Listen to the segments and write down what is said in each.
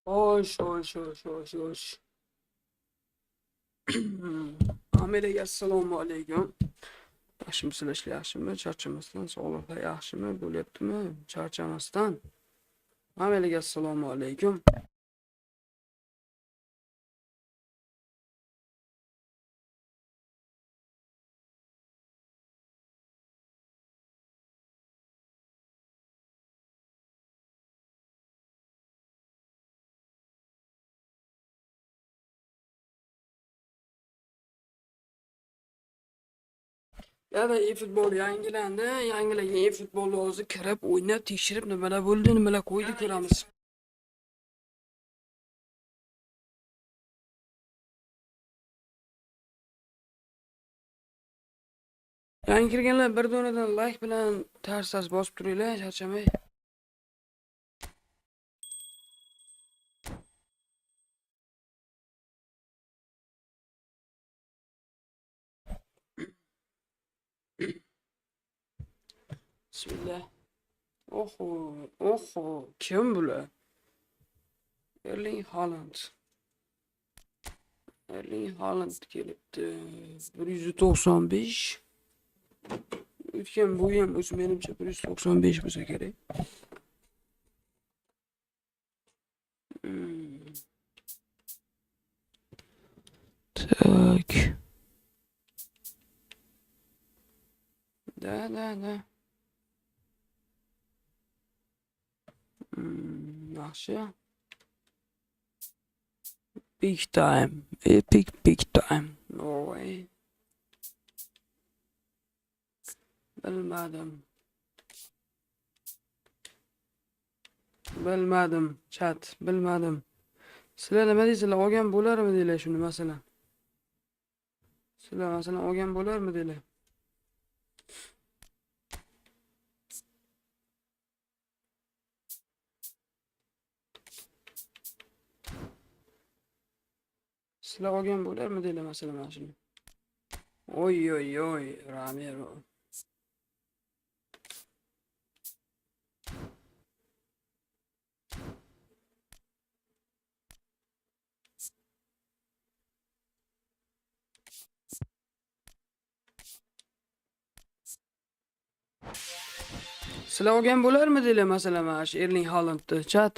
Xo'sh. Hammaga assalomu alaykum. Yaxshimisizlar, ishlar yaxshimi? Charchamasdan, sog'liqlar yaxshimi? Bo'lyaptimi? Charchamasdan. Hammaga assalomu alaykum. Yana eFootBall yangilandi. Yangilangan eFootBallni hozir kirib, o'ynab, tekshirib, nimalar bo'ldi, nimalar qo'ydi ko'ramiz. Yangi kirganlar bir donadan like bilan tars bosib turinglar, charchamay. Bismillah. Oho, kim bular? Erling Haaland kelibdi. 195. O'tgan bu ham o'zi menimcha 195 bo'lsa kerak. Tak. Da. Yaxshi. Big time. Epic big time. No way. Bilmadim. Chat, bilmadim. Sizlar nima deysizlar? Olgan bo'larmi deylar shuni masalan. Sizlar masalan olgan bo'larmi deylar. Sizlar olgan bo'larmi deylar masalan mana shuni. Oy, Ramiro. Sizlar olgan bo'larmi deylar masalan mana shu Erling Haalandni chat.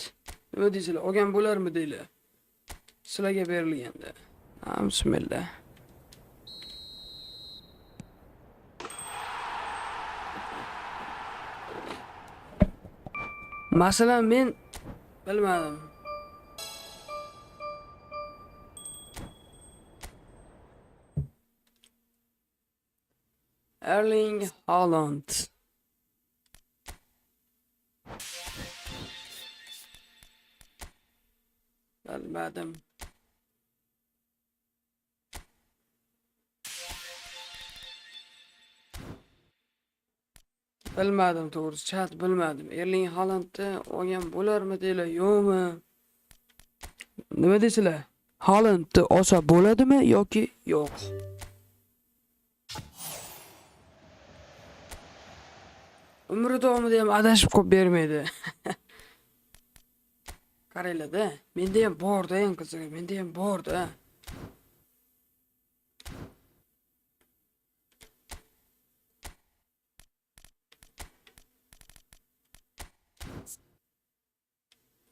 Nima deysizlar? Olgan bo'larmi deylar. Sizlarga berilganda. Bismillah. Masalan men bilmadim. Erling Haaland. Bilmadim. Bilmadim to'g'risi, chat bilmadim. Erling Haalandni olgan bo'larmi deylar, yo'qmi? Nima deysizlar? Haalandni olsa bo'ladimi yoki yo'q? Umri davomida ham adashib qo'yib bermaydi. Qaranglar-da, menda ham bor-da, eng qizig'i, menda ham bor-da.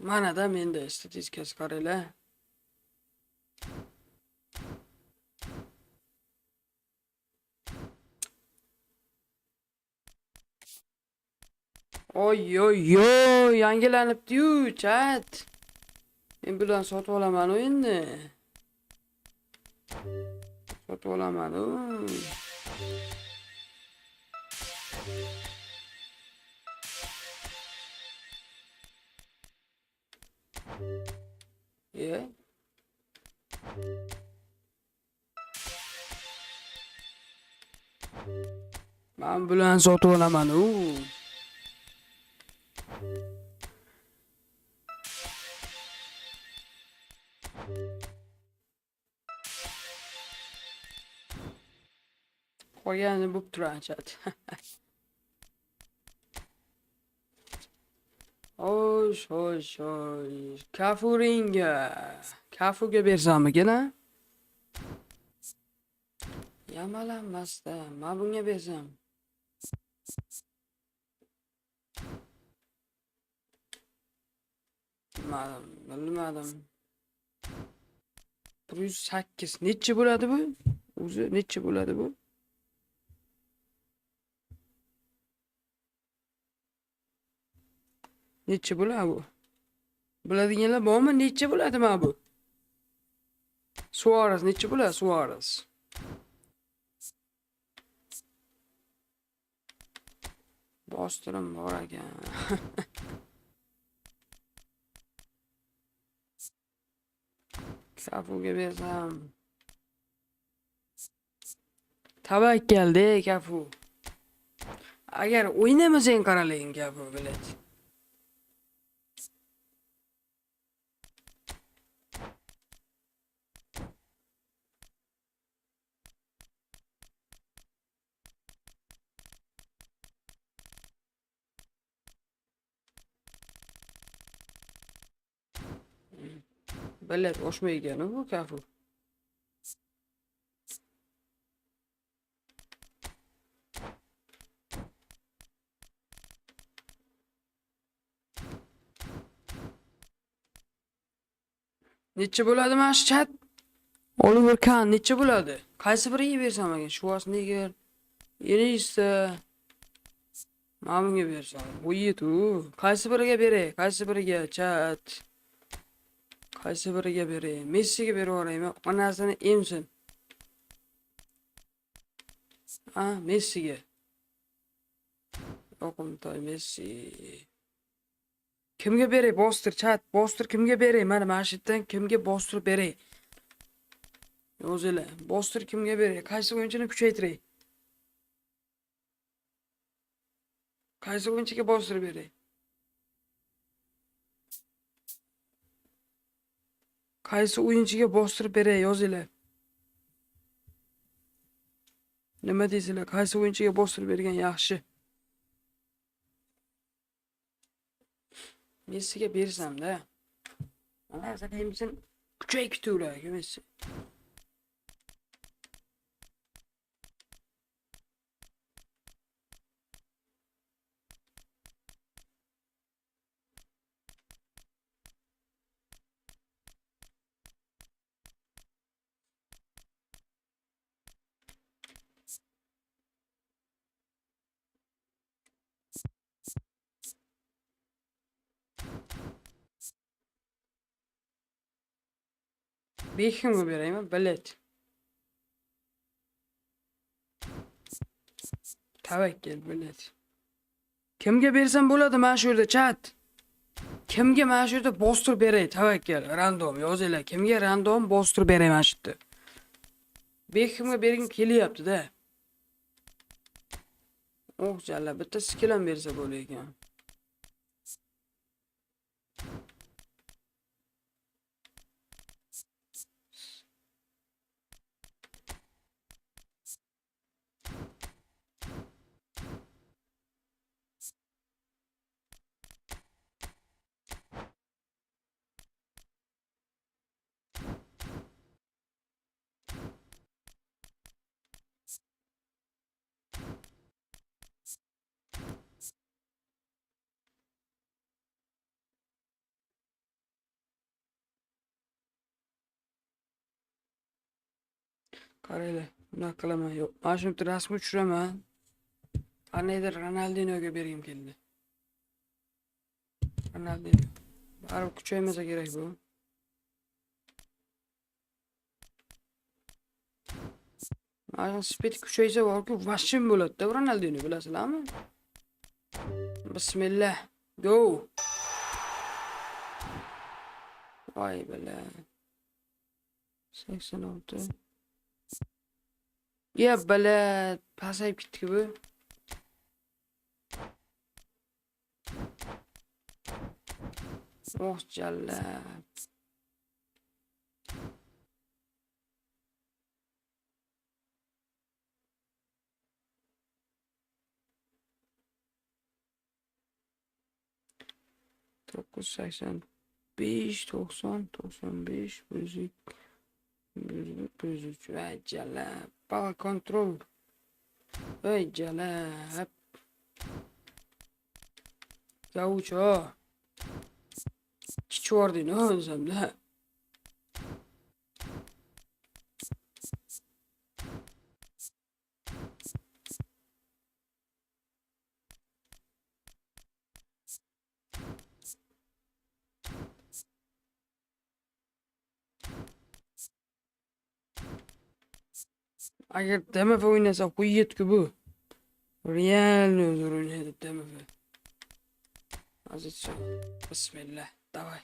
Mana-da menda statistikasi qaranglar. Oy, yangilanibdi-yu, chat. Men bilan sotib olaman o'yinni. Sotib olaman. Men bilan sotib olaman. Qolgani bo'p turadi chat. Oy. Xo'sh. Kafuringa. Kafuga bersammikin, ha? Yamalanmasda, men bunga bersam. Bilmadim. 108 necha bo'ladi bu? O'zi necha bo'ladi bu? Necha bo'ladi bu? Biladiganlar bormi? Necha bo'ladi mana bu? Suarez necha bo'ladi Suarez? Bostirim bor ekan. Kafuga bersam. Tavakkal-de Kafu. Agar o'ynamasang qaralang Kafu bilet. Bilet oshmaygan bu Kafu. Necha bo'ladi mana shu chat? Oliver Kahn necha bo'ladi? Qaysi biriga bersam ekan? Schwarzenegger, Yenista. Men bunga bersam. Bo'yitu. Qaysi biriga beray? Qaysi biriga chat? Qaysi biriga beray? Messiga berib yuboraymi? Onasini emsin. Ha, Messiga. Yoqimtoy Messi. Kimga beray? Bostir chat. Bostir kimga beray? Mana mashitdan kimga bostir beray? O'zinglar. Bostir kimga beray? Qaysi o'yinchini kuchaytiray? Qaysi o'yinchiga bostir beray? Qaysi o'yinchiga bostir beray? Yozinglar. Nima deysizlar? Qaysi o'yinchiga bostir bergan yaxshi? Messiga bersam-da. Mana zaten hemsin kuchay kutuvlar, Messi. Beckhamga beraymi? Bilet. Tavakkal bilet. Kimga bersam bo'ladi mana shu yerda chat? Kimga mana shu yerda bostir beray? Tavakkal, random yozinglar. Kimga random bostir beray mana shu yerda? Beckhamga bergim kelyapti-da. Oh jalla, bitta skilam bersa bo'lar ekan. Qaranglar, bunaqa qilaman. Yo'q, mana shu yerda rasm tushiraman. Qanaydir Ronaldinhoga bergim keldi. Ronaldinho. Baribir kuchaymasa kerak bu. Mana speed kuchaysa borku vashim bo'ladi-da Ronaldinho, bilasizlarmi? Bismillah. Go. Voy bala. 86. Ya bala, pasayib ketdi bu. Oh jalla. 985 90 95 103 vay jalab bal kontrol vay jalab gaucho kichvardi ne o'zimda agar DMF o'ynasa qo'yitku bu реально o'zir o'ynaydi DMF azizcha bismillah давай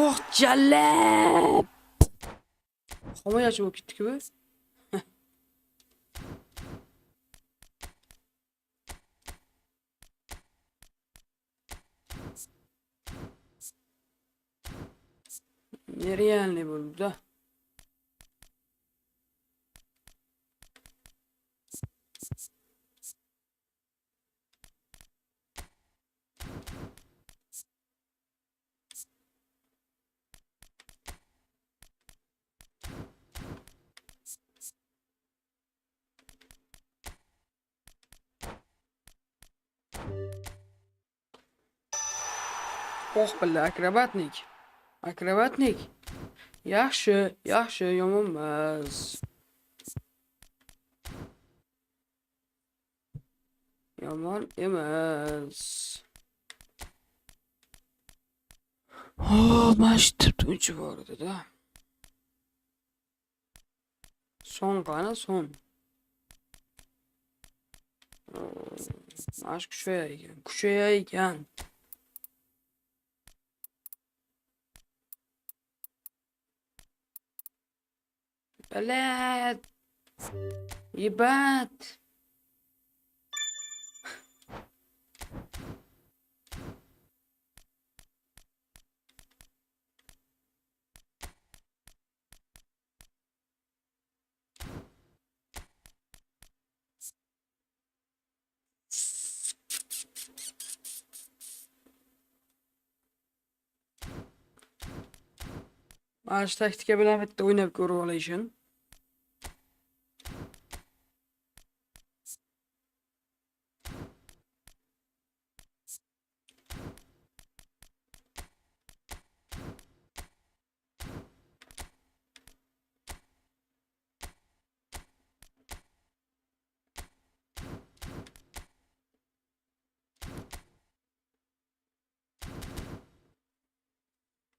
oh jalab himoyachi bo'lib ketdi-ku bu нереальный bo'ldi-da oh billa akrobatnik yaxshi yomon emas yomon emas mana shu tipda bor edi-da son qani son mana shu kuchaygan Блядь. Ебать. Mana shu taktika bilan bitta o'ynab ko'rib olishim.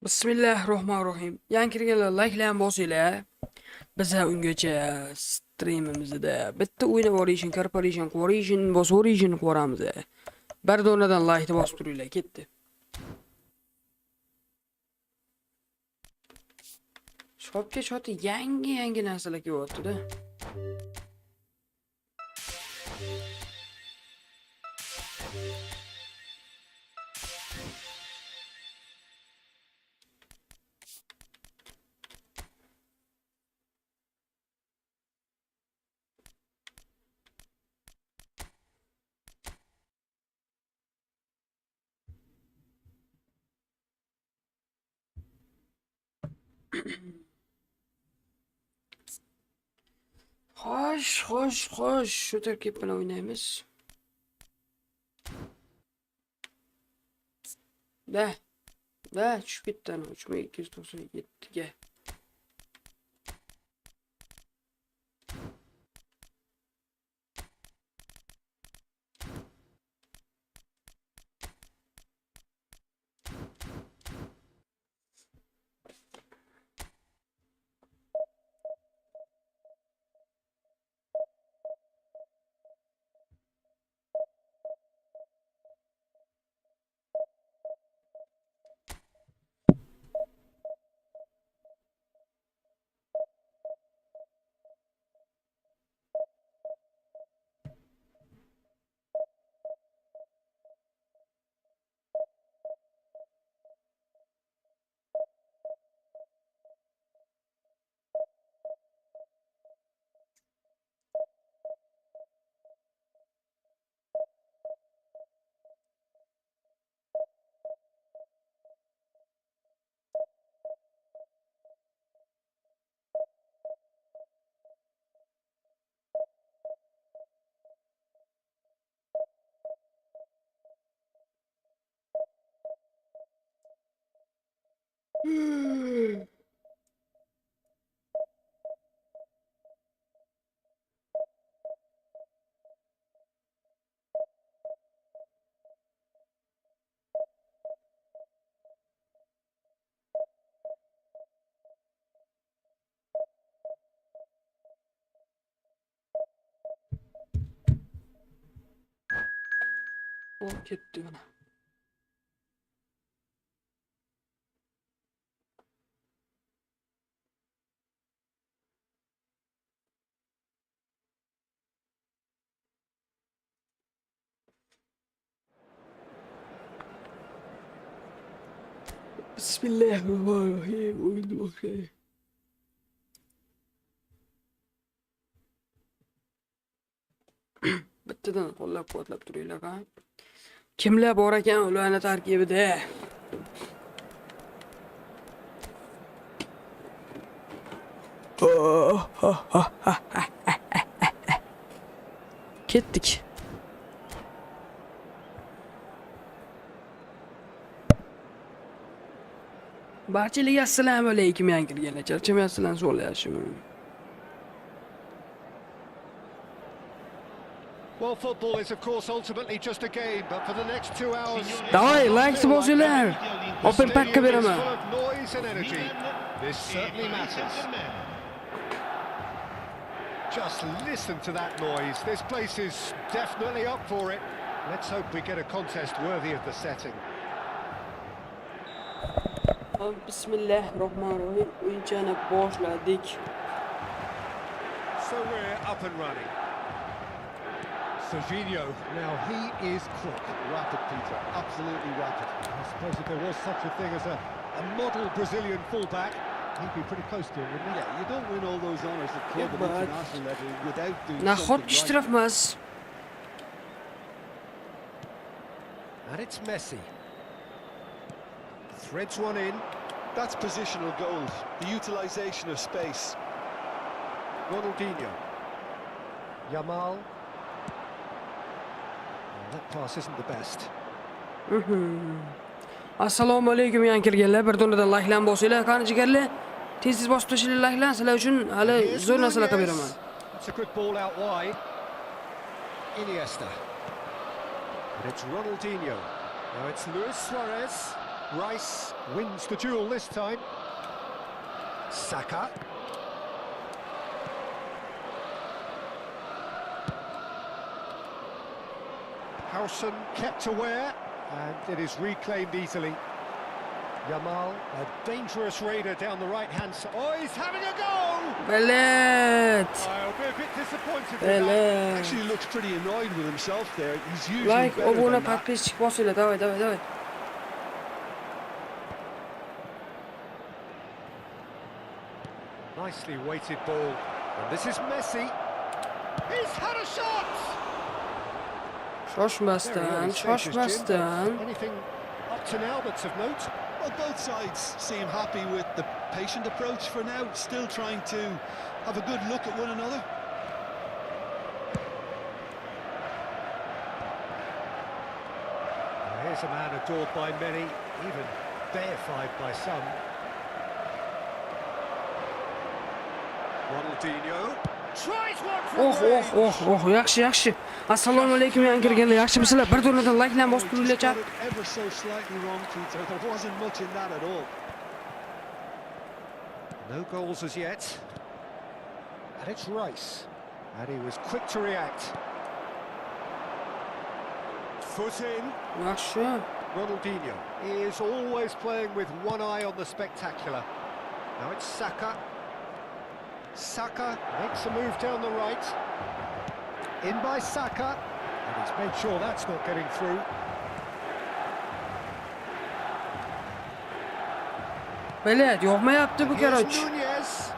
Bismillahirrohmanirrohim. Yangi kirganlar like-larni bosinglar. Biz ungacha streamimizda bitta o'ynab olishing, corporation, corporation, bosorishing ko'ramiz. Bir donadan like bosib turinglar, ketdi. Shopga shoti yangi narsalar kelyapti-da. Xo'sh, shu tarkib bilan o'ynaymiz. Da, tushib ketdi 3297 ga. ketdi mana. Bismillahirrahmanirrahim. O'yinni boshlaylik. Bittadan qo'llab-quvvatlab turinglar, ha. Kimlar bor ekan ularning tarkibida? Ketdik. Barchalarga assalomu alaykum, yangi kirganlar. Charchamayapsizlarmi, so'rayapsizmi? Well, football is of course ultimately just a game, but for the next 2 hours... Davay, like bosinglar. Open pakka beraman. Full of noise and energy. This certainly matters. Just listen to that noise. This place is definitely up for it. Let's hope we get a contest worthy of the setting. Bismillahirrahmanirrahim. O'yinchani boshladik. So we're up and running. Serginho, now he is quick. Rapid, Peter, absolutely rapid. I suppose if there was such a thing as a model Brazilian fullback, he'd be pretty close to him, wouldn't he? Yeah, you don't win all those honours at club and international level without doing Nahot something right. ishtirafmas. And it's Messi. Threads one in. That's positional gold, the utilisation of space. Ronaldinho. Yamal. That pass isn't the best. Assalomu alaykum, yangi kirganlar. Bir donada like'lan bosinglar, qani jigarlar. Tez-tez bosib tashinglar like'lan. Sizlar uchun hali zo'r narsalar qilib beraman. That's a good ball out wide. Iniesta. And it's Ronaldinho. Now it's Luis Suarez. Rice wins the duel this time. Saka. Howson kept aware, and it is reclaimed easily. Yamal, a dangerous raider down the right-hand side. Oh, he's having a go! Belet. I'll be a bit disappointed with that. Belet. Actually looks pretty annoyed with himself there. He's usually Like, better Obuna than that. podpisчик bosinglar. Davay. Nicely weighted ball. And this is Messi. He's had a shot! Shoshmasdan. Anything up to now that's of note? Well, both sides seem happy with the patient approach for now, still trying to have a good look at one another. Here's a man adored by many, even deified by some. Ronaldinho tries one for Yaxshi. Assalomu alaykum, yangi kirganlar. Yaxshimisizlar? Bir donada like'lan bosib turinglar, chat. Ever so slightly wrong, Peter. There wasn't much in that at all. No goals as yet. And it's Rice. And he was quick to react. Foot in. Yaxshi. Ronaldinho. He is always playing with one eye on the spectacular. Now it's Saka. Saka makes a move down the right. In by Saka. And he's made sure that's not getting through. Belet, yo'qmayapti bu karoch. Nunez.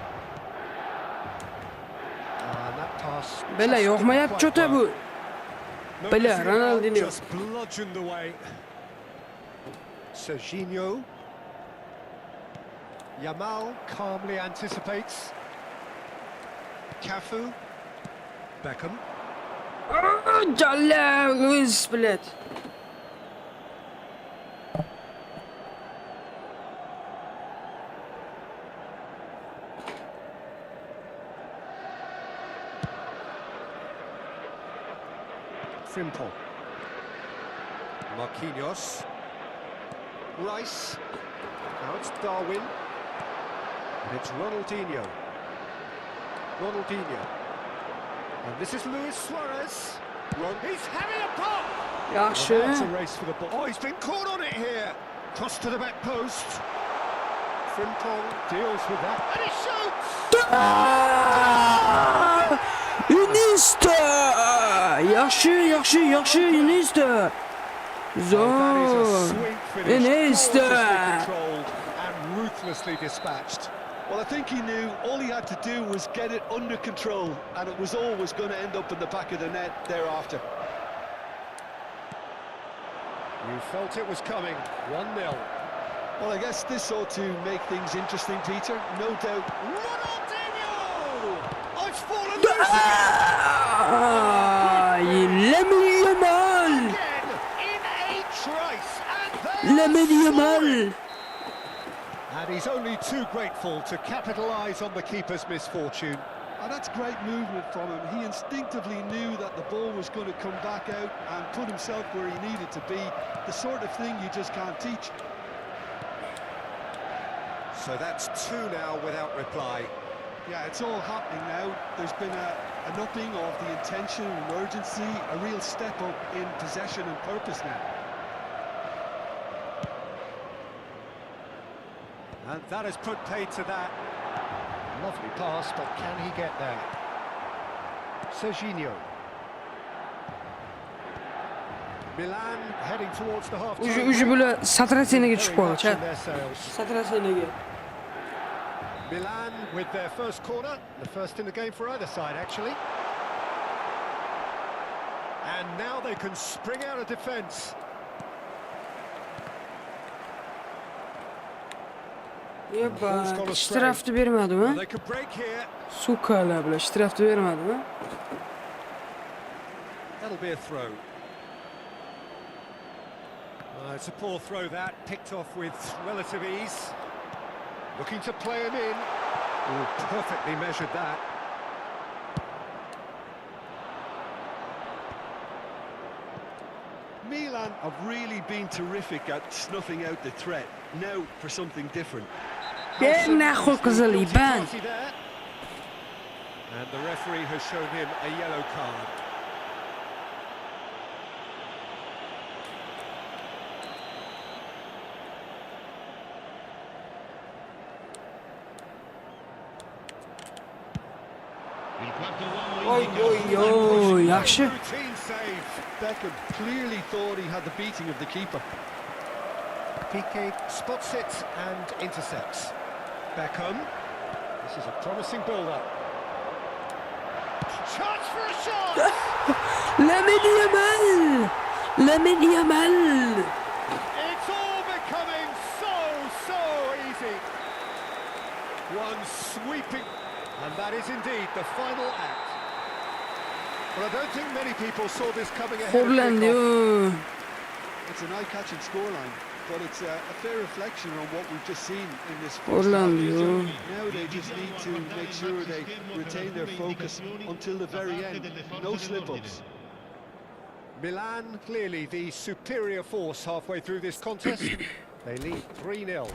And that pass. Belet, yo'qmayapti cho'ta bu. Belet, Ronaldinho. Just bludgeoned away. Serginho. Yamal calmly anticipates. Cafu. Beckham. Jalla, Luis Belet. Frimpong. Marquinhos. Rice. Now it's Darwin. And it's Ronaldinho. And this is Luis Suarez. He's having a pop. Yaxshi. Well, that's a race for the ball. Oh, he's been caught on it here. Cross to the back post. Frimpong deals with that, and he shoots. Iniesta! Yaxshi, Iniesta. That is a Zo'r. sweet finish, Iniesta. gorgeously controlled and ruthlessly dispatched. Well, I think he knew all he had to do was get it under control, and it was always going to end up in the back of the net thereafter. You felt it was coming. 1-0. Well, I guess this ought to make things interesting, Peter. No doubt. Ronaldinho! Oh, it's fallen loose Lamine Yamal. again in a trice, and they Lamine are Yamal. scoring. And he's only too grateful to capitalise on the keeper's misfortune. And that's great movement from him. He instinctively knew that the ball was going to come back out and put himself where he needed to be. The sort of thing you just can't teach. So that's 2 now without reply. Yeah, it's all happening now. There's been an upping of the intention and urgency, a real step up in possession and purpose now. And that has put paid to that. Lovely pass, but can he get there? Serginho. Milan heading towards the half-time. Uji bular Satrasenaga Very chiqib qoldi. much in their sails. Satrasenaga. Milan with their first corner, the first in the game for either side, actually. And now they can spring out of defence. Yeppa, ishtirafni bermadimi? They could break here. Sukalar bilan ishtirafni bermadimi? That'll be a throw. It's a poor throw that, picked off with relative ease. Looking to play him in. Oh, perfectly measured that. Milan have really been terrific at snuffing out the threat. Now for something different. Ben naqul qizil iban. And the referee has shown him a yellow card. Oy, yaxshi. Routine save. Beckham clearly thought he had the beating of the keeper. Piqué spots it and intercepts. Beckham. This is a promising build-up. Chance for a shot! Lamine Yamal. It's all becoming so easy. One sweeping, and that is indeed the final act. Well, I don't think many people saw this coming ahead of Xo'rlandi. kickoff. It's an eye-catching scoreline, but it's a fair reflection on what we've just seen in this first Xo'rlandi. half. Now they just need to make sure they retain their focus until the very end. No slip-ups. Milan, clearly the superior force halfway through this contest. They lead 3-0.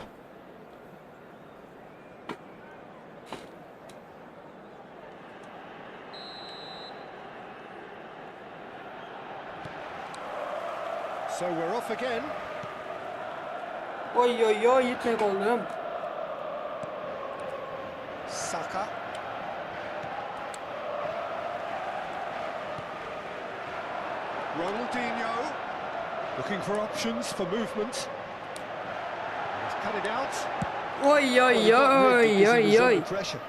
So we're off again. Oy, yetmay qoldim. Saka. Ronaldinho. Looking for options for movement. He's cut it out. Oy. Pressure.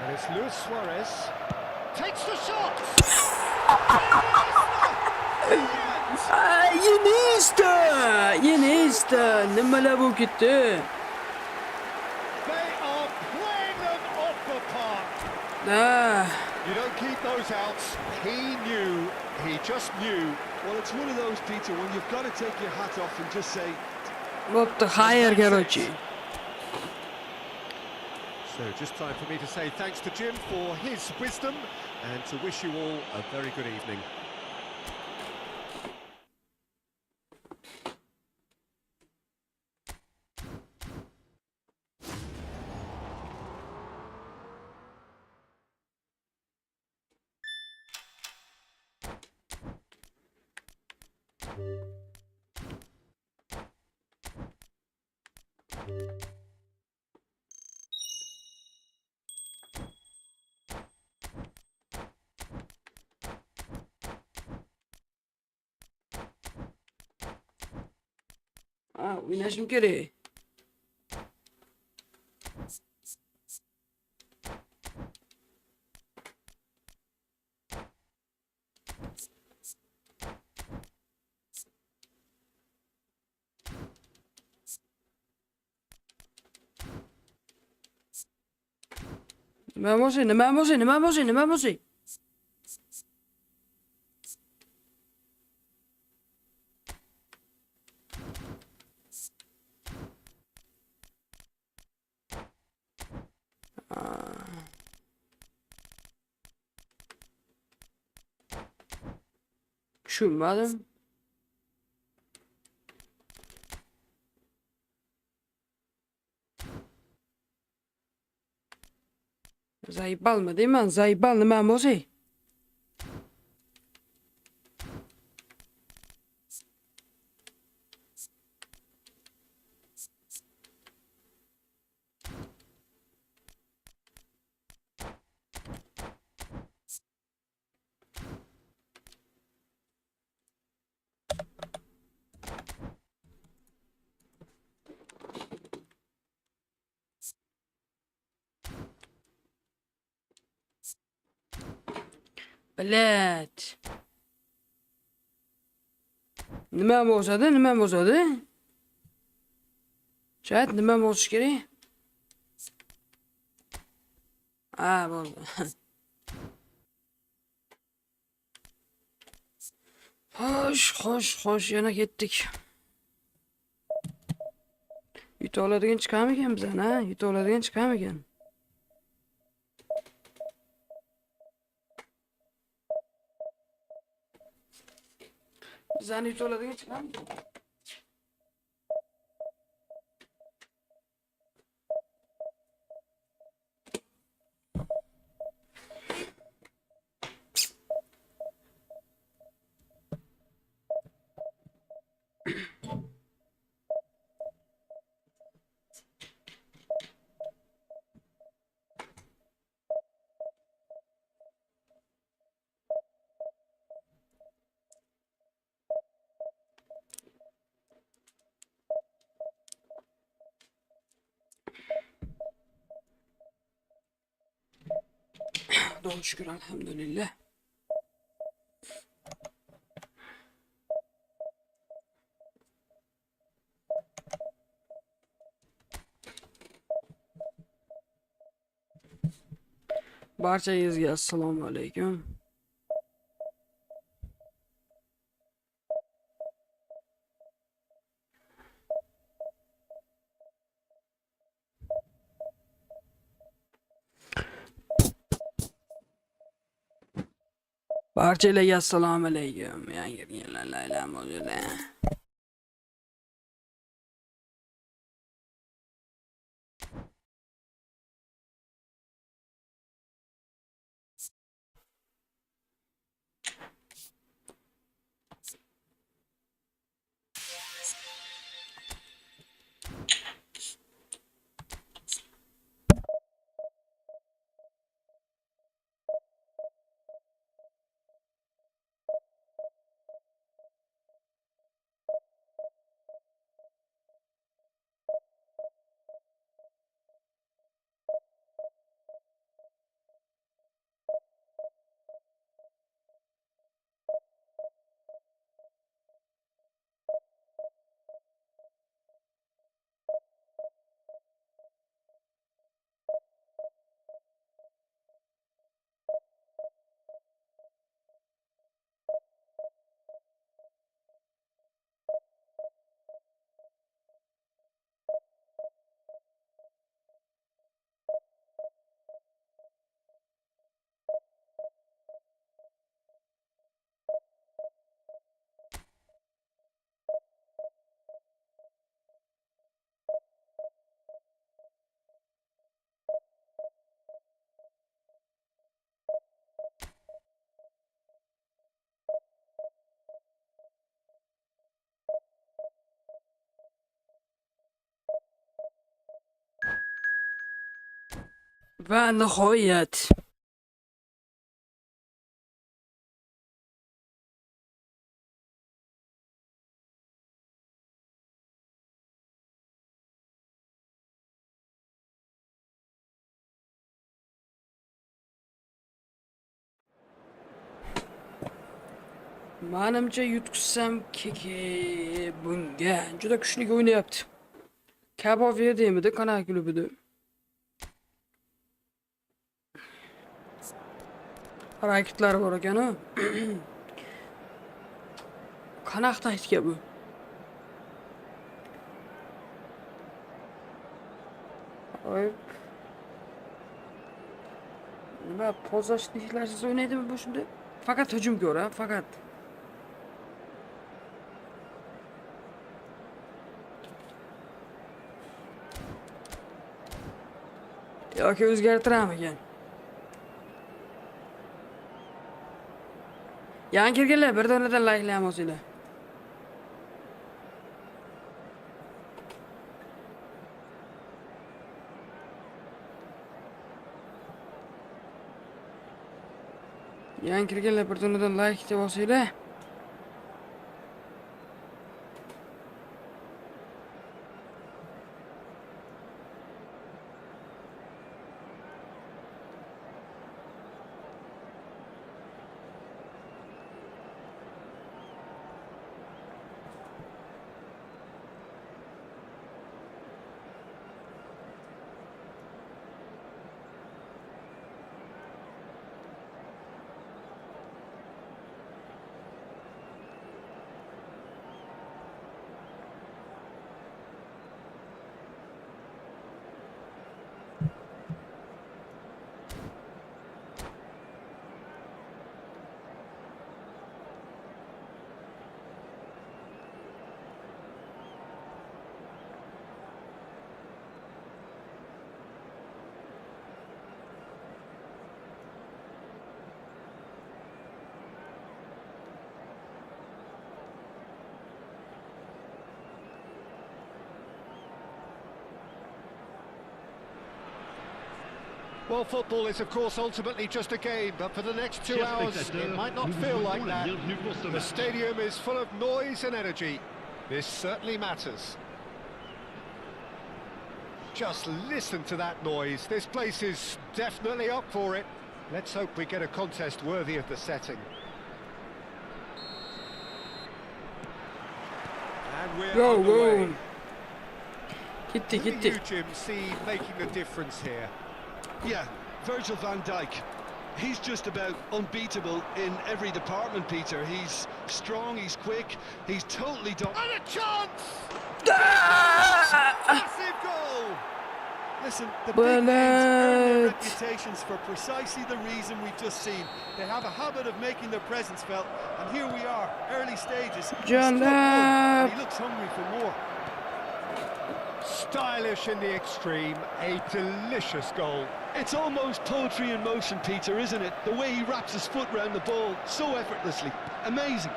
And it's Luis Suarez. Takes the shot! Iniesta. Nimalar bo'lib ketdi? They are playing them off the park. You don't keep those outs. He knew, he just knew. Well, it's one of those, Peter, when you've got to take your hat off and just say, Bo'pti, xayr, garochi. So just time for me to say thanks to Jim for his wisdom and to wish you all a very good evening. Ha, oynashim kerak. Nima bo'lsa? Tushunmadim. Zayballmi deyman? Zayball nima bo'lsa? Bilet. Nima bo'lsadi? Chat, nima bo'lishi kerak? Ha, bo'ldi. Xo'sh, yana ketdik. Yuta oladigan chiqamikan bizdan, ha? Yuta oladigan chiqamikan? Bizdan yuta oladigan chiqamikan? Xudoga shukr, alhamdulillah. Barchangizga assalomu alaykum. Barchalarga assalomu alaykum. Yangi yillar bilan. Va nihoyat. Menimcha yutqizsam keke bunga juda kuchli o'ynayapti. Kabob yedimidi qanaqa klubida. Harakatlar bor ekan-ku. Qanaqa taktika bu? Oy. Nima pozashliklarsiz o'ynaydimi bu shunda? Faqat hujumkor, ha, faqat. Yoki o'zgartiramikan? Yangi kirganlar bir donadan layqlayam o'zinglar. Yangi kirganlar bir donadan layq deb olsanglar. Well, football is, of course, ultimately just a game, but for the next 2 hours, it might not feel like that. The stadium is full of noise and energy. This certainly matters. Just listen to that noise. This place is definitely up for it. Let's hope we get a contest worthy of the setting. And we're underway. Who do you, Jim, see making a difference here? Yeah, Virgil van Dijk. He's just about unbeatable in every department, Peter. He's strong, he's quick, he's totally done. And a chance! Ah! Massive goal! Listen, the big names earn their reputations for precisely the reason we've just seen. They have a habit of making their presence felt, and here we are, early stages. He's struck good, and he looks hungry for more. Stylish in the extreme, a delicious goal. It's almost poetry in motion, Peter, isn't it? The way he wraps his foot round the ball so effortlessly. Amazing.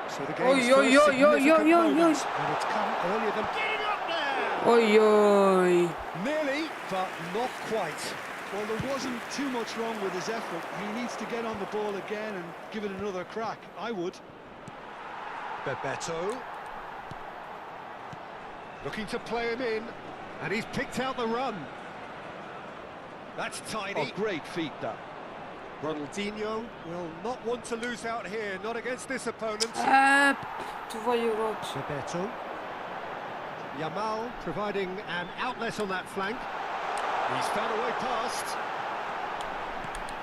So the game's first significant moment, and it's come earlier than... Getting up there! Oi. Nearly, but not quite. Well, there wasn't too much wrong with his effort. He needs to get on the ball again and give it another crack. I would. Bebeto. Looking to play him in, and he's picked out the run. That's tidy. Oh, great feat, that. Ronaldinho will not want to lose out here, not against this opponent. Bebeto. Yamal providing an outlet on that flank. He's found a way past.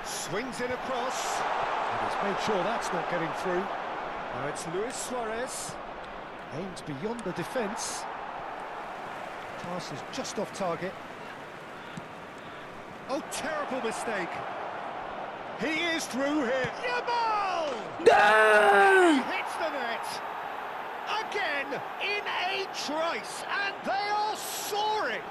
Swings in across. And he's made sure that's not getting through. Now it's Luis Suarez. Aims beyond the defence. Pass is just off target. Oh, terrible mistake. He is through here. Yamal! He hits the net. Again, in a trice, and they are soaring.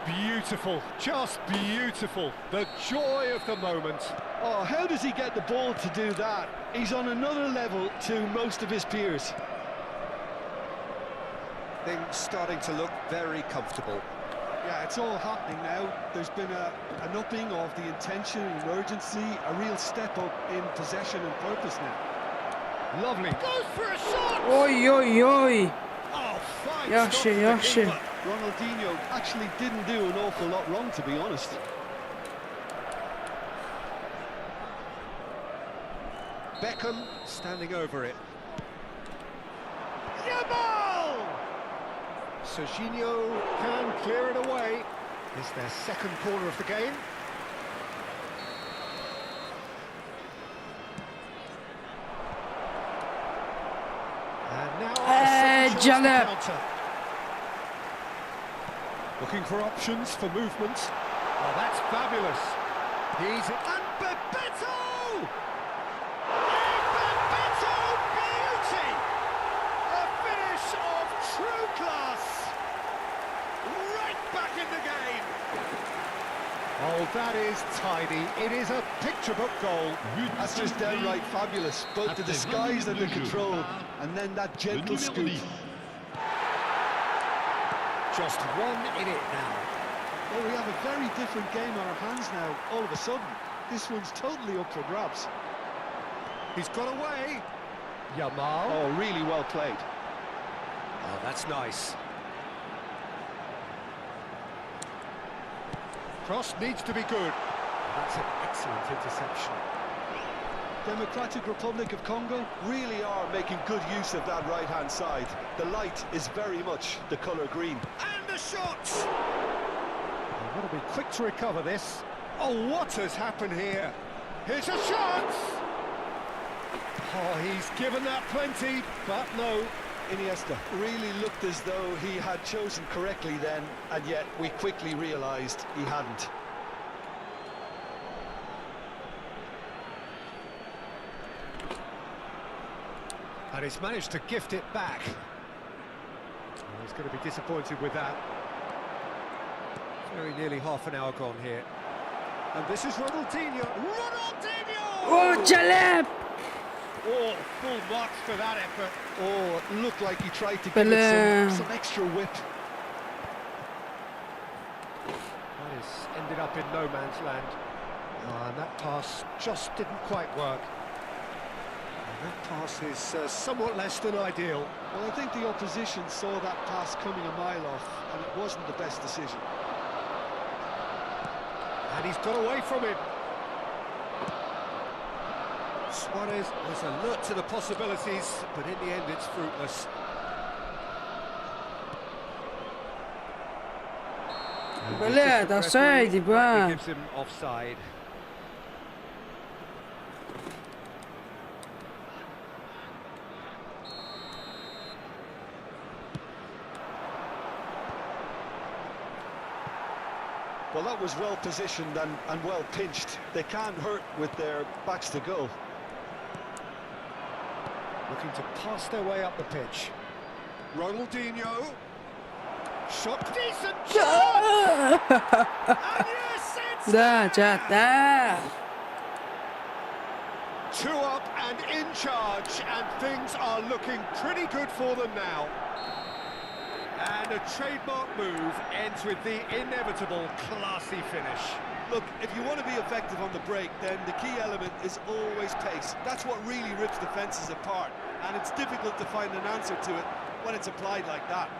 Beautiful, just beautiful. The joy of the moment. Oh, how does he get the ball to do that? He's on another level to most of his peers. Things starting to look very comfortable. Yeah, it's all happening now. There's been an upping of the intention and urgency, a real step up in possession and purpose now. Lovely. Goes for a shot! Oy oy oy. Oh, fine Yaxşı, stop from the yaxşı. keeper. Ronaldinho actually didn't do an awful lot wrong, to be honest. Beckham standing over it. Yamal! Serginho can clear it away. It's their second corner of the game. And now a second chance to Jalep. counter. Looking for options for movement. Oh, that's fabulous. He's and Bebeto! Bebeto beauty! A finish of true class. Right back in the game. Oh, that is tidy. It is a picture-book goal. That's just downright fabulous. Both the disguise and the control, and then that gentle scoop. Just one in it now. Well, we have a very different game on our hands now, all of a sudden. This one's totally up for grabs. He's got away. Yamal. Oh, really well played. Oh, that's nice. Cross needs to be good. That's an excellent interception. Democratic Republic of Congo really are making good use of that right-hand side. The light is very much the colour green. And the shot! They've got to be quick to recover this. Oh, what has happened here? Here's a shot! Oh, he's given that plenty, but no. Iniesta really looked as though he had chosen correctly then, and yet we quickly realised he hadn't. And he's managed to gift it back. Oh, he's going to be disappointed with that. Very nearly half an hour gone here. And this is Ronaldinho. Ronaldinho! Oh Jalep. Oh, full marks for that effort. Oh, it looked like he tried to give Bele. it some extra whip. That has ended up in no man's land. Oh, and that pass just didn't quite work. And that pass is somewhat less than ideal. Well, I think the opposition saw that pass coming a mile off, and it wasn't the best decision. And he's got away from him. Suarez was alert to the possibilities, but in the end it's fruitless. Bele, dat zei die ba. Gives him offside. Well, that was well positioned and well pinched. They can't hurt with their backs to goal. Looking to pass their way up the pitch. Ronaldinho. Shot, decent shot! And yes, it's Da, chat, da. 2 up and in charge, and things are looking pretty good for them now. And a trademark move ends with the inevitable classy finish. Look, if you want to be effective on the break, then the key element is always pace. That's what really rips defences apart, and it's difficult to find an answer to it when it's applied like that.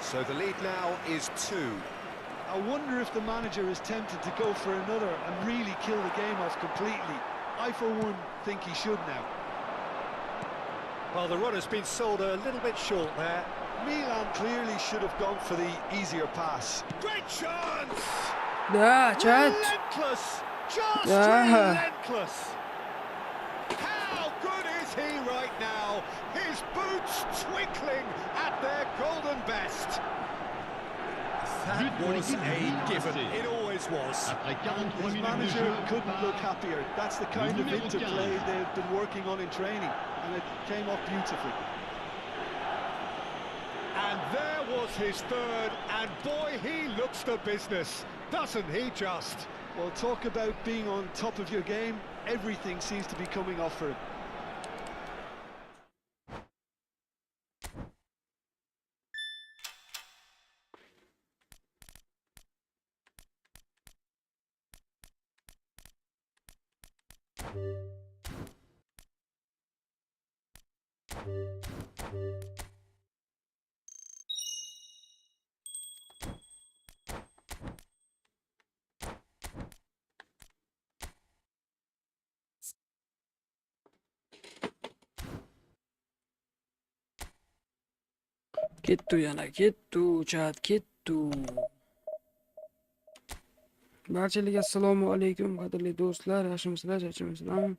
So the lead now is 2. I wonder if the manager is tempted to go for another and really kill the game off completely. I, for one, think he should now. Well, the run has been sold a little bit short there. Milan clearly should have gone for the easier pass. Great chance! Da, chat. Relentless! Just Yeah. relentless! How good is he right now? His boots twinkling at their golden best. That was a given. It always was. His manager couldn't look happier. That's the kind of interplay they've been working on in training, and it came off beautifully. And there was his third, and boy, he looks the business, doesn't he just? Well, talk about being on top of your game. Everything seems to be coming off for him. Ketdi yana, ketdi, chat, ketdi. Barchalarga assalomu alaykum, qadrli do'stlar. Yaxshimisizlar, charchamasizlarmi?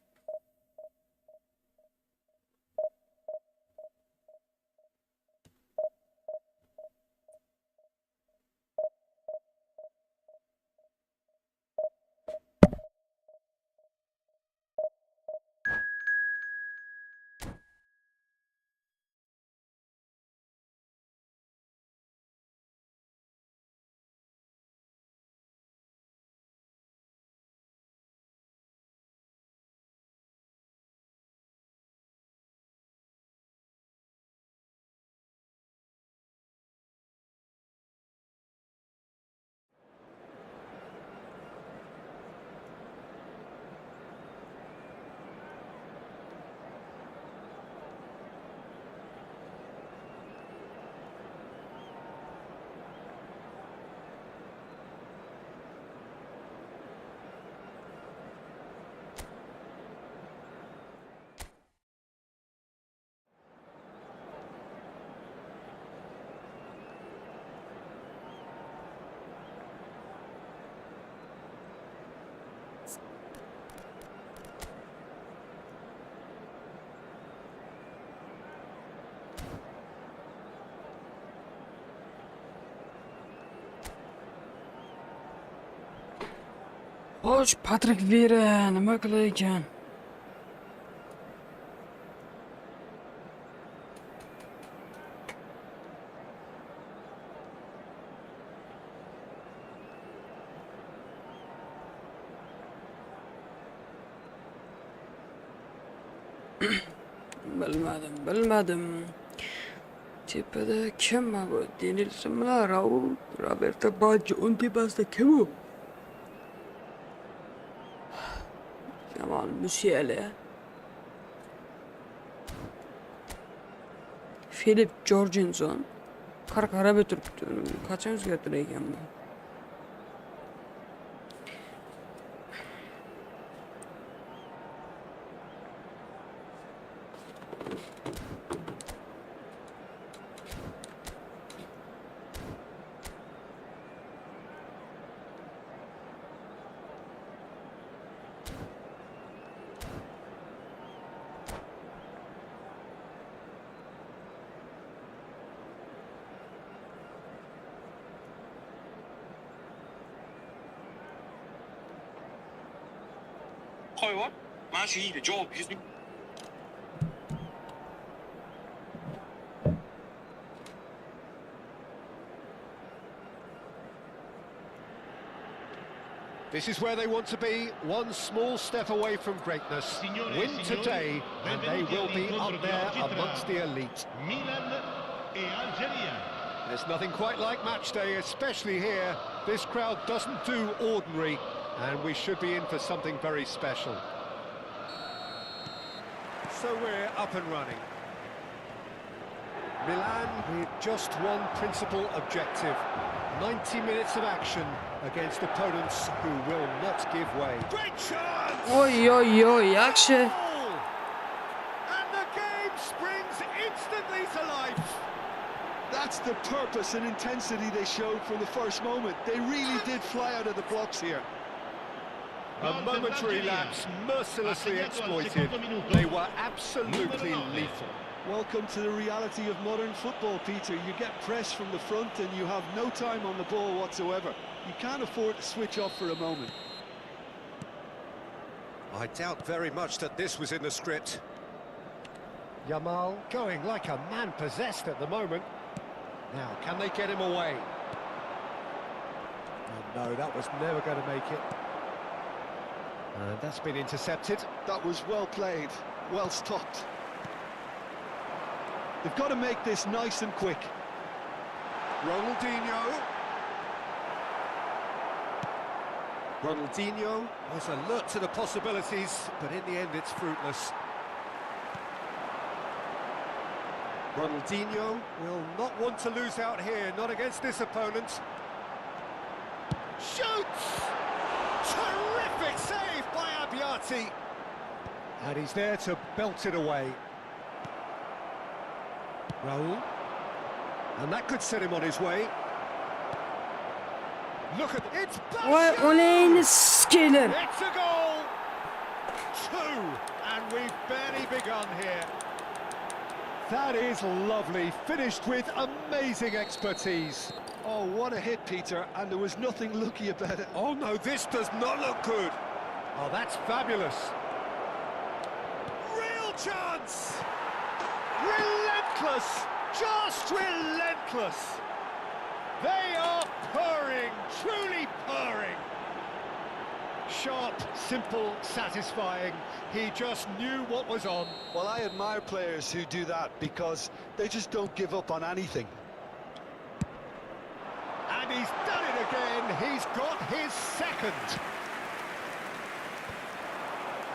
Xo'sh, Patrik Vieira nima qilar ekan? Bilmadim. Tepada kim bu? Denilsin bilan Raul, Roberto Baggio, o'ng tepasida kim u? Jamal Musiala. Philip Jorgensen. Qarab o'tiribdi. Qachon o'zgartirar ekan bu? حیوان من شهید جواب yüzünü This is where they want to be, one small step away from greatness. Win today, and they will be up there amongst the elite. There's nothing quite like match day, especially here. This crowd doesn't do ordinary, and we should be in for something very special. So we're up and running. Milan with just one principal objective. 90 minutes of action against opponents who will not give way. Great chance! Oy, yaxshi. And the game springs instantly to life. That's the purpose and intensity they showed from the first moment. They really did fly out of the blocks here. A momentary lapse, mercilessly exploited. They were absolutely lethal. Welcome to the reality of modern football, Peter. You get pressed from the front and you have no time on the ball whatsoever. You can't afford to switch off for a moment. I doubt very much that this was in the script. Yamal going like a man possessed at the moment. Now, can they get him away? Oh, no, that was never going to make it. And that's been intercepted. That was well played, well stopped. They've got to make this nice and quick. Ronaldinho. Ronaldinho was alert to the possibilities, but in the end it's fruitless. Ronaldinho will not want to lose out here, not against this opponent. Shoots! Terrific save by Abbiati! And he's there to belt it away. Raul. And that could set him on his way. Look at it's Vay o neyini sikeler. It's a goal! 2, and we've barely begun here. That is lovely, finished with amazing expertise. Oh, what a hit, Peter, and there was nothing lucky about it. Oh no, this does not look good. Oh, that's fabulous. Real chance! Relentless! Just relentless! They are purring, truly purring. Sharp, simple, satisfying. He just knew what was on. Well, I admire players who do that because they just don't give up on anything. And he's done it again. He's got his second.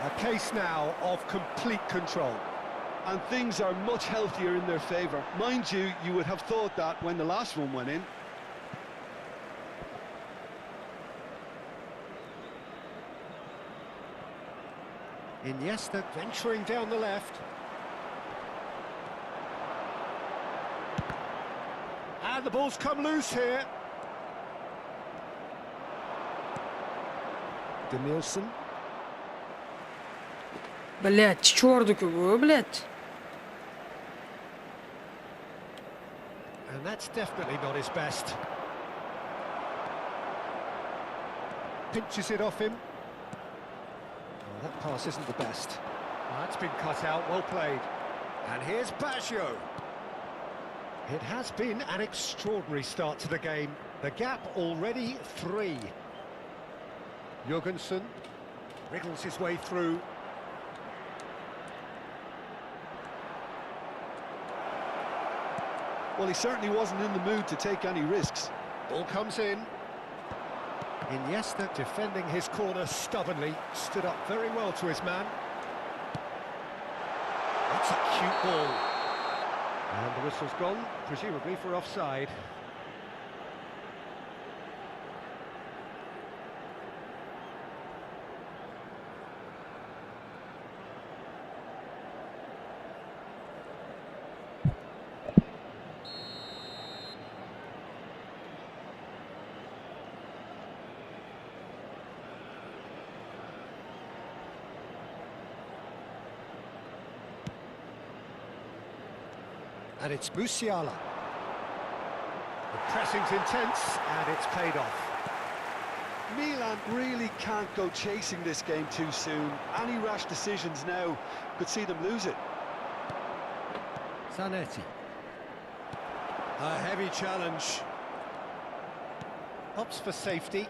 A case now of complete control. And things are much healthier in their favour. Mind you, you would have thought that when the last one went in. Iniesta venturing down the left. And the ball's come loose here. Danielson. Блядь, чёртик его, блядь. And that's definitely not his best. Pinches it off him. Oh, that pass isn't the best. Oh, that's been cut out, well played. And here's Baggio. It has been an extraordinary start to the game. The gap already 3. Jorgensen wriggles his way through. Well, he certainly wasn't in the mood to take any risks. Ball comes in. Iniesta defending his corner stubbornly, stood up very well to his man. That's a cute ball. And the whistle's gone, presumably for offside. And it's Musiala. The pressing's intense, and it's paid off. Milan really can't go chasing this game too soon. Any rash decisions now could see them lose it. Zanetti. A heavy challenge. Opts for safety.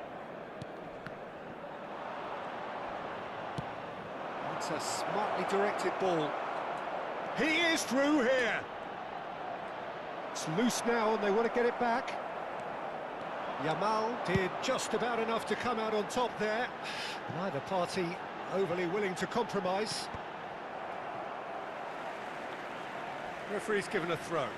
It's a smartly directed ball. He is through here. It's loose now and they want to get it back. Yamal did just about enough to come out on top there. Neither party overly willing to compromise. Referee's given a throw.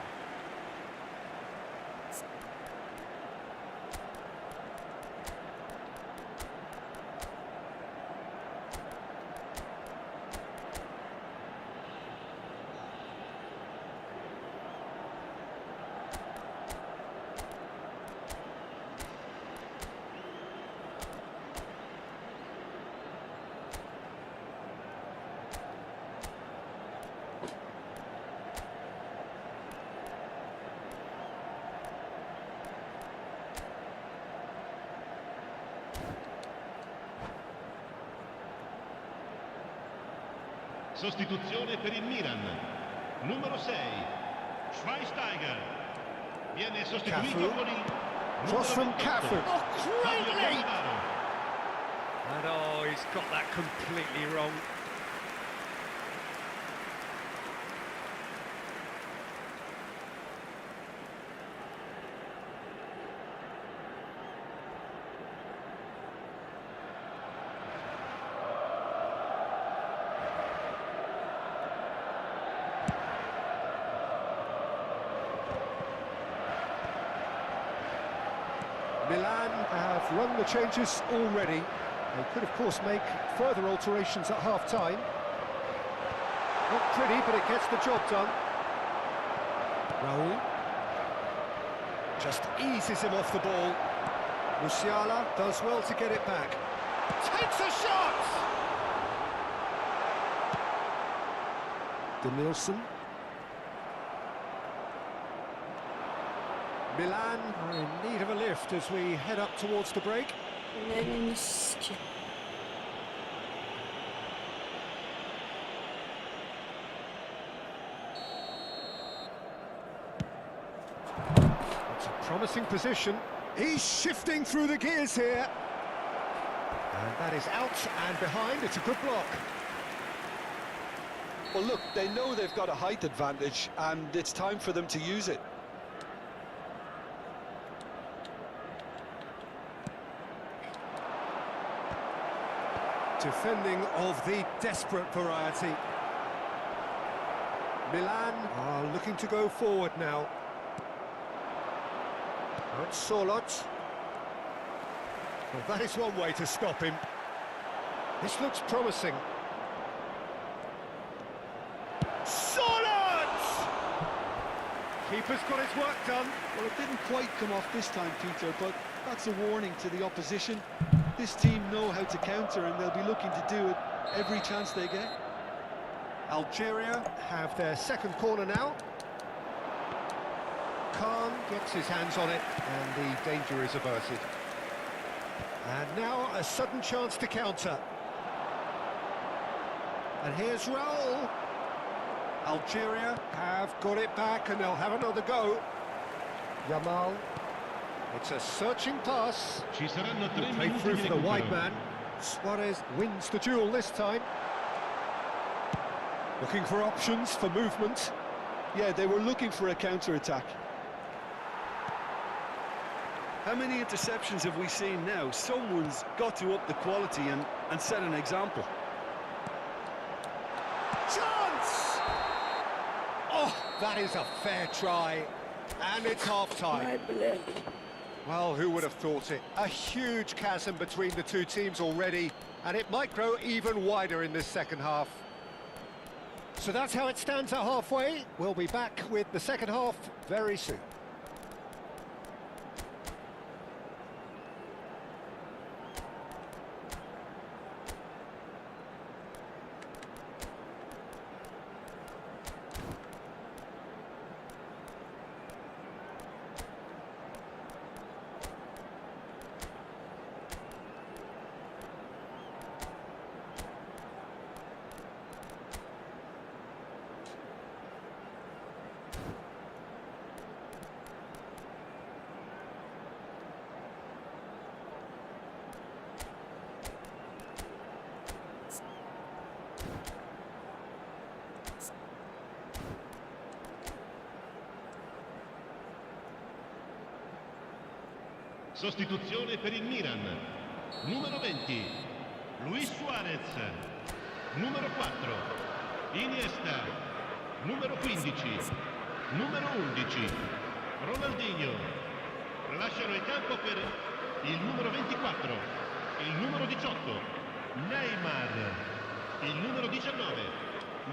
Sostituzione per il Milan. Numero 6, Schweinsteiger. Viene sostituito Cafu. con il Cross from numero 28, Cafu. Oh, Fabio great! Cannavaro. And oh, he's got that completely wrong. Milan have run the changes already. They could, of course, make further alterations at half-time. Not pretty, but it gets the job done. Raul just eases him off the ball. Musiala does well to get it back. Takes a shot! Danielson. Milan are in need of a lift as we head up towards the break. It's a promising position. He's shifting through the gears here. And that is out and behind. It's a good block. Well, look, they know they've got a height advantage, and it's time for them to use it. Defending of the desperate variety. Milan are looking to go forward now. It's Solot. Well, that is one way to stop him. This looks promising. Solot! Keeper's got his work done. Well, it didn't quite come off this time, Peter, but that's a warning to the opposition. This team know how to counter, and they'll be looking to do it every chance they get. Algeria have their second corner now. Khan gets his hands on it, and the danger is averted. And now a sudden chance to counter. And here's Raul. Algeria have got it back, and they'll have another go. Yamal. It's a searching pass. Ci saranno 3 Play minuti through di for the wide recupero. man. Suarez wins the duel this time. Looking for options for movement. Yeah, they were looking for a counter-attack. How many interceptions have we seen now? Someone's got to up the quality and set an example. Chance! Oh, that is a fair try. And it's half-time. Well, who would have thought it? A huge chasm between the two teams already, and it might grow even wider in this second half. So that's how it stands at halfway. We'll be back with the second half very soon. Sostituzione per il Milan. Numero 20, Luis Suarez. Numero 4, Iniesta. Numero 15, numero 11, Ronaldinho. Lasciano il campo per il numero 24, il numero 18, Neymar. Il numero 19,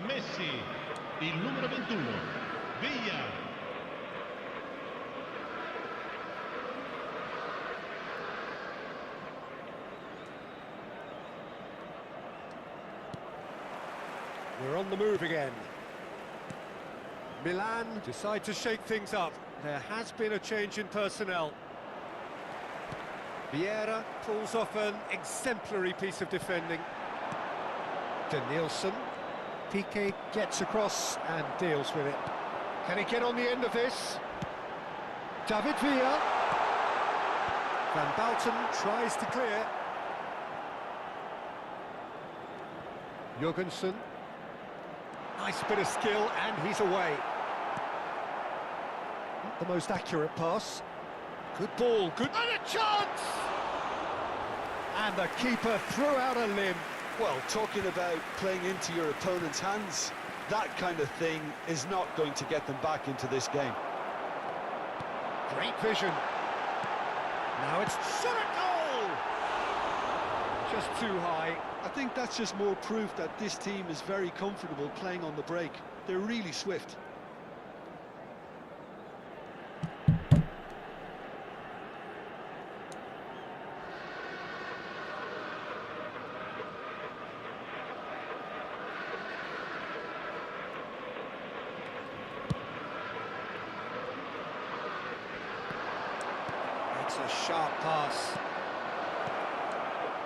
Messi. Il numero 21, Villa. We're on the move again. Milan decide to shake things up. There has been a change in personnel. Vieira pulls off an exemplary piece of defending. Danielson. Piqué gets across and deals with it. Can he get on the end of this? David Villa. Van Bouten tries to clear. Jorgensen. Nice bit of skill, and he's away. Not the most accurate pass. Good ball, good... And a chance! And the keeper threw out a limb. Well, talking about playing into your opponent's hands, that kind of thing is not going to get them back into this game. Great vision. Now it's shot at goal! Just too high. I think that's just more proof that this team is very comfortable playing on the break. They're really swift. It's a sharp pass.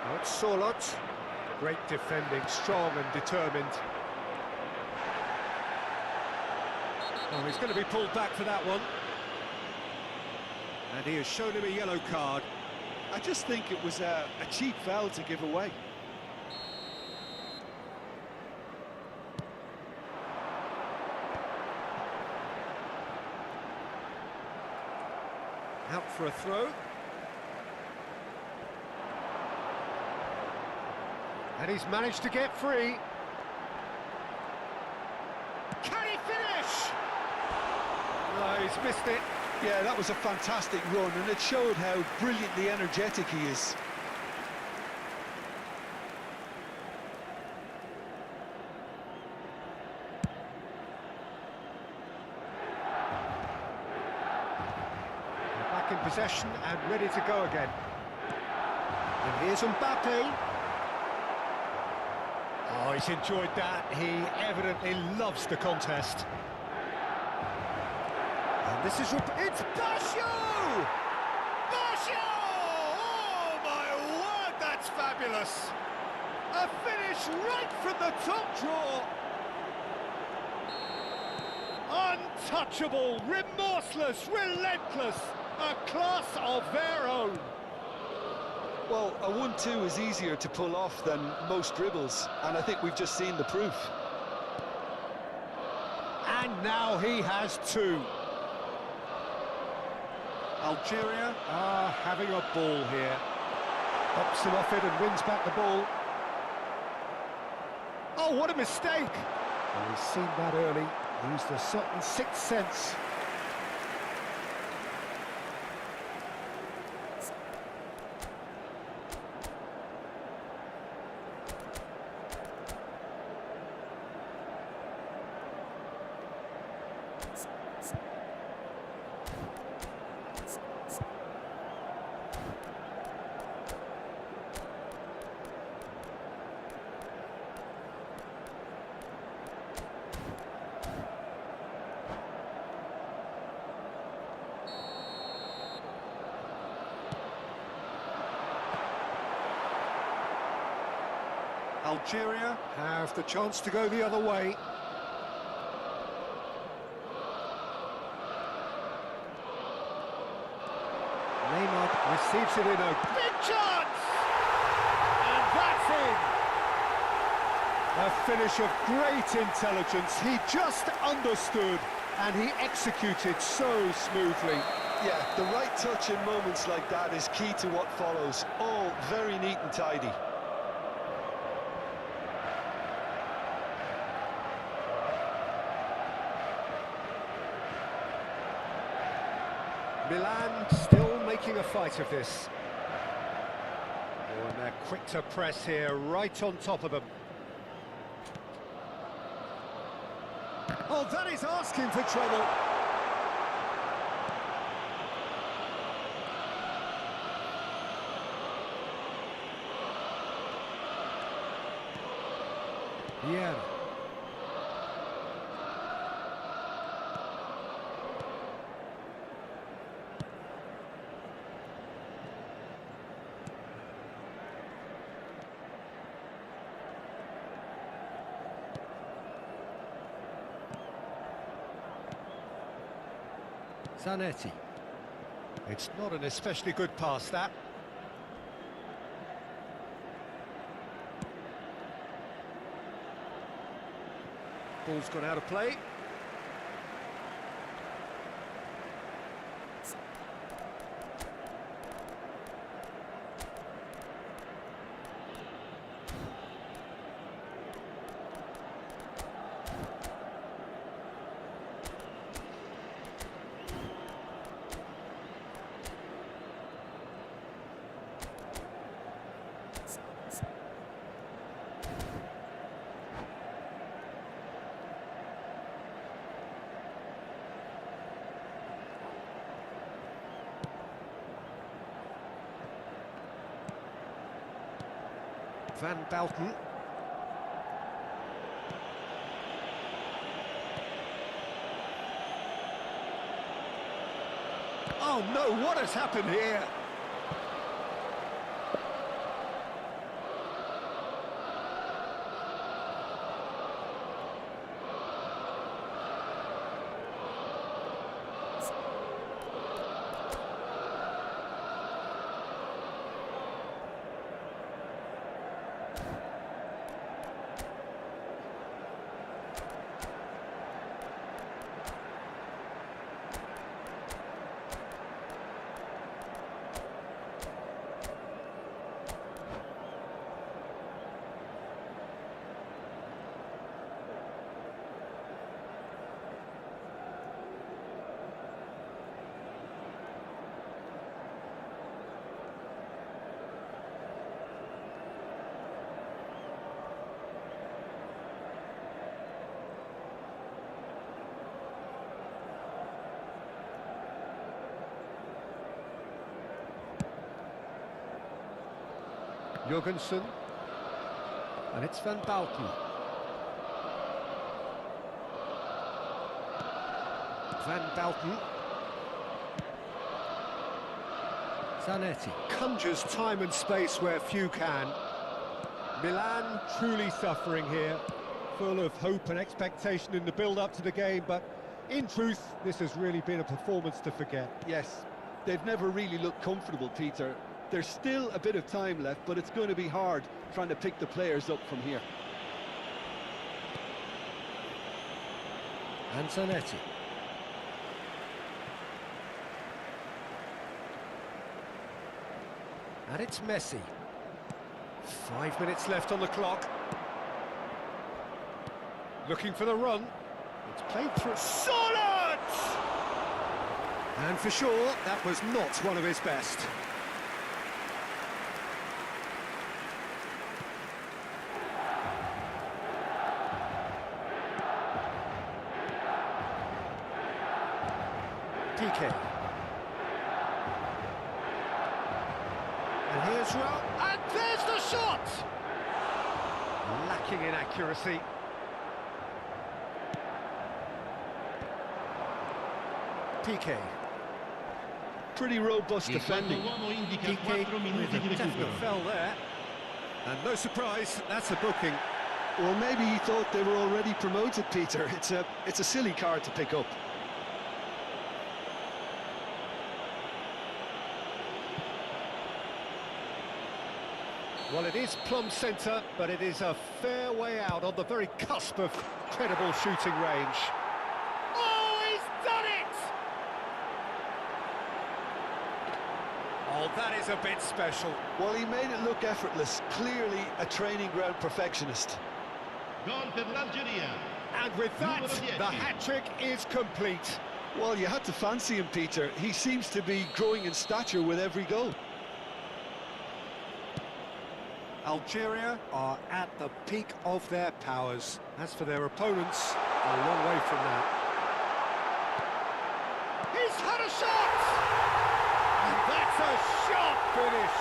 Not Solot. Great defending, strong and determined. Oh, he's going to be pulled back for that one. And he has shown him a yellow card. I just think it was a cheap foul to give away. Out for a throw. And he's managed to get free. Can he finish? No, he's missed it. Yeah, that was a fantastic run, and it showed how brilliantly energetic he is. They're back in possession and ready to go again. And here's Mbappe. Oh, he's enjoyed that. He evidently loves the contest. And this is... It's Basho! Basho! Oh, my word, that's fabulous! A finish right from the top draw. Untouchable, remorseless, relentless. A class of their own. Well, a 1-2 is easier to pull off than most dribbles, and I think we've just seen the proof. And now he has two. Algeria are having a ball here. Hops him off it and wins back the ball. Oh, what a mistake! Well, he's seen that early, used a certain sixth sense. Algeria have the chance to go the other way. Neymar receives it in a big chance! And that's in! A finish of great intelligence. He just understood and he executed so smoothly. Yeah, the right touch in moments like that is key to what follows. All very neat and tidy. Milan still making a fight of this. Oh, and they're quick to press here, right on top of them. Oh, that is asking for trouble. Yeah. Zanetti. It's not an especially good pass, that. Ball's gone out of play. Van Belten. Oh no, what has happened here? Jorgensen, and it's Van Belten. Van Belten. Zanetti conjures time and space where few can. Milan truly suffering here, full of hope and expectation in the build-up to the game, but in truth, this has really been a performance to forget. Yes, they've never really looked comfortable, Peter. There's still a bit of time left, but it's going to be hard trying to pick the players up from here. And Zanetti. And it's Messi. 5 minutes left on the clock. Looking for the run. It's played through. Solid! And for sure, that was not one of his best. PK. And here's Raul, and there's the shot! Lacking in accuracy. PK. Pretty robust Il quarto defending. uomo indica PK 4 minuti with di a definite recupero. fell there. And no surprise, that's a booking. Or maybe he thought they were already promoted, Peter. It's a silly card to pick up. Well, it is plumb centre, but it is a fair way out on the very cusp of credible shooting range. Oh, he's done it! Oh, that is a bit special. Well, he made it look effortless. Clearly a training ground perfectionist. Gol per l'Algeria. And with that, Numero 10. the hat-trick is complete. Well, you had to fancy him, Peter. He seems to be growing in stature with every goal. Algeria are at the peak of their powers. As for their opponents, a long way from that. He's had a shot! And that's a shot finish!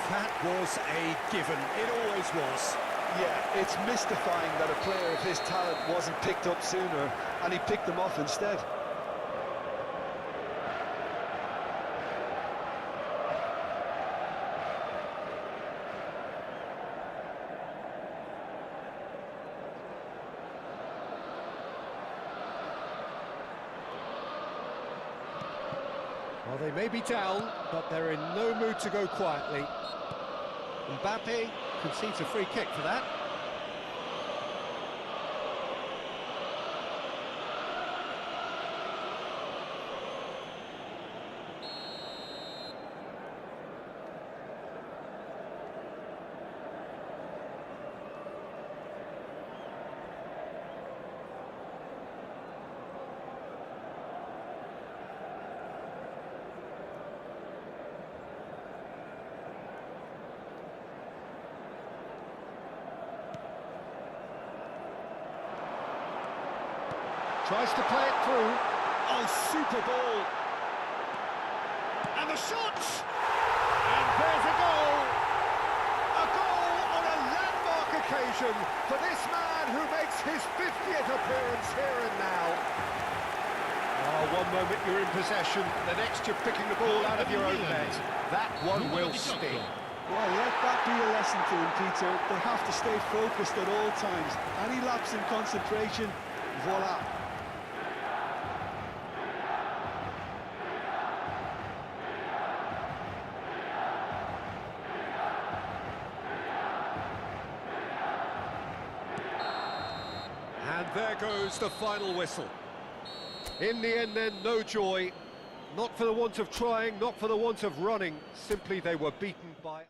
That was a given. It always was. Yeah, it's mystifying that a player of his talent wasn't picked up sooner, and he picked them off instead. Well, they may be down, but they're in no mood to go quietly. Mbappe concedes a free kick for that. Tries to play it through. Oh, super ball. And the shot! And there occasion for this man who makes his 50th appearance here and now. Oh, one moment you're in possession, the next you're picking the ball out of your own net. That one will sting. Well, let that be a lesson to them, Peter. They have to stay focused at all times. Any lapse in concentration, voila. And there goes the final whistle. In the end then, no joy. Not for the want of trying, not for the want of running. Simply they were beaten by...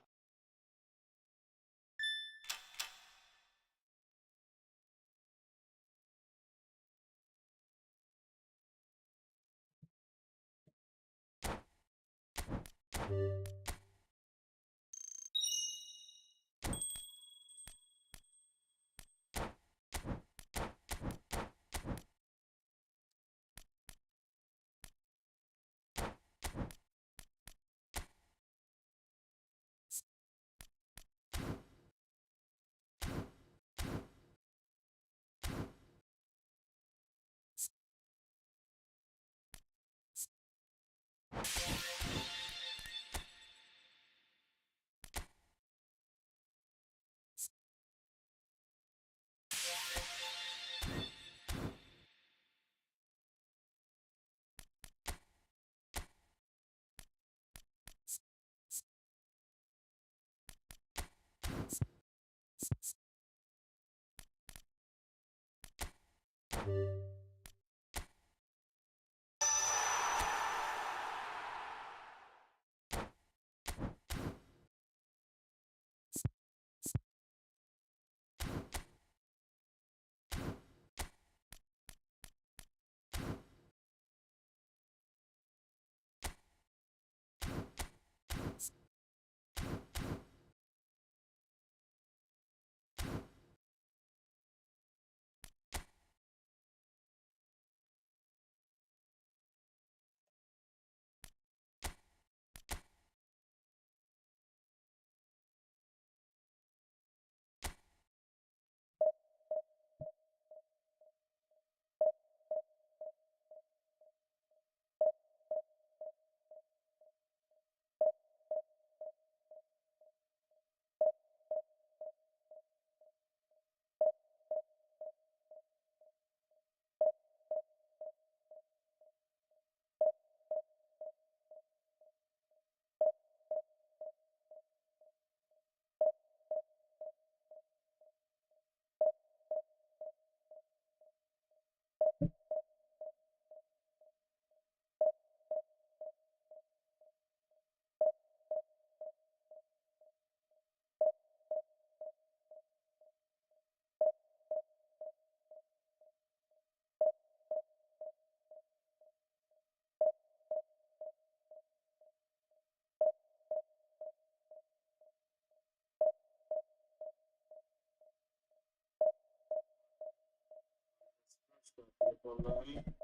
Vallahi